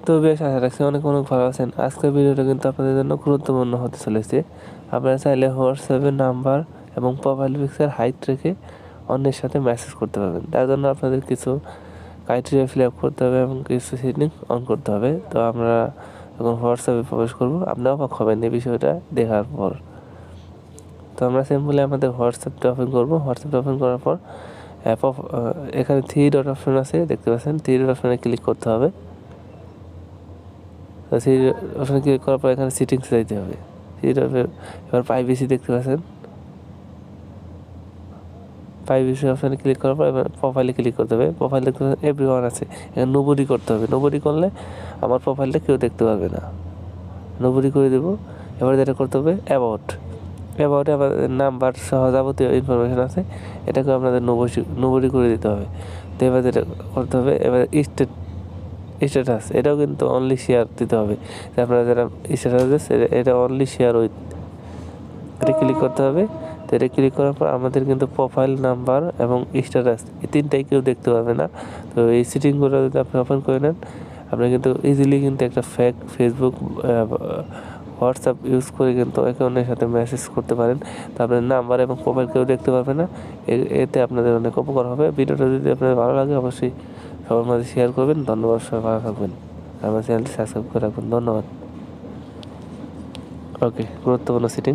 তো বেশ আশা রাখছি অনেক ভালো আছেন। আজকের ভিডিওটা কিন্তু আপনাদের জন্য গুরুত্বপূর্ণ হতে চলেছে। আপনারা চাইলে হোয়াটসঅ্যাপের নাম্বার এবং প্রোফাইল পিকচার হাইড রেখে অন্যের সাথে মেসেজ করতে পারবেন। তার জন্য আপনাদের কিছু ক্রাইটেরিয়া ফিল আপ করতে হবে এবং কিছু সেটিং অন করতে হবে। তো আমরা এখন হোয়াটসঅ্যাপে প্রবেশ করব। আপনি অবাক হবেন এই বিষয়টা দেখার পর। তো আমরা সিম্পলি আমাদের হোয়াটসঅ্যাপটা ওপেন করব। হোয়াটসঅ্যাপটা ওপেন করার পর এখানে 3 ডট অপশন আছে, দেখতে পাচ্ছেন। 3 ডট অপশনে ক্লিক করতে হবে। তো সেই অপশনে ক্লিক করার পর এখানে সেটিংস যাইতে হবে। এবার প্রাইভেসি দেখতে পাচ্ছেন। প্রাইভেসি অপশনে ক্লিক করার পর এবার প্রোফাইলে ক্লিক করতে হবে। প্রোফাইল দেখতে পাচ্ছেন এভরিওয়ান আছে, এখানে নোবডি করতে হবে। নোবডি করলে আমার প্রোফাইলটা কেউ দেখতে পারবে না। নোবডি করে দেবো। এবার যেটা করতে হবে অ্যাবাউটে আমাদের নাম্বার সহ যাবতীয় ইনফরমেশন আছে, এটাকে আপনাদের নোবডি করে দিতে হবে। তো এবার যেটা করতে হবে, এবার স্ট্যাটাস এটাও কিন্তু অনলি শেয়ার দিতে হবে। আপনারা যারা স্ট্যাটাস দিচ্ছে এটা অনলি শেয়ার উইথ, এটা ক্লিক করতে হবে। তো এটা ক্লিক করার পর আমাদের কিন্তু প্রোফাইল নাম্বার এবং স্ট্যাটাস এই তিনটাই কেউ দেখতে পাবে না। তো এই সেটিংগুলো যদি আপনি ওপেন করে নেন, আপনি কিন্তু ইজিলি কিন্তু একটা ফেক ফেসবুক হোয়াটসঅ্যাপ ইউজ করে কিন্তু একে অন্যের সাথে মেসেজ করতে পারেন। তো আপনার নাম্বার এবং প্রোফাইল কেউ দেখতে পারবে না। এতে আপনাদের অনেক উপকার হবে। ভিডিওটা যদি আপনাদের ভালো লাগে অবশ্যই সবার মাঝে শেয়ার করবেন। ধন্যবাদ, সবাই ভালো থাকবেন। আমার চ্যানেলটি সাবস্ক্রাইব করে রাখবেন। ধন্যবাদ। ওকে, গুরুত্বপূর্ণ সেটিং।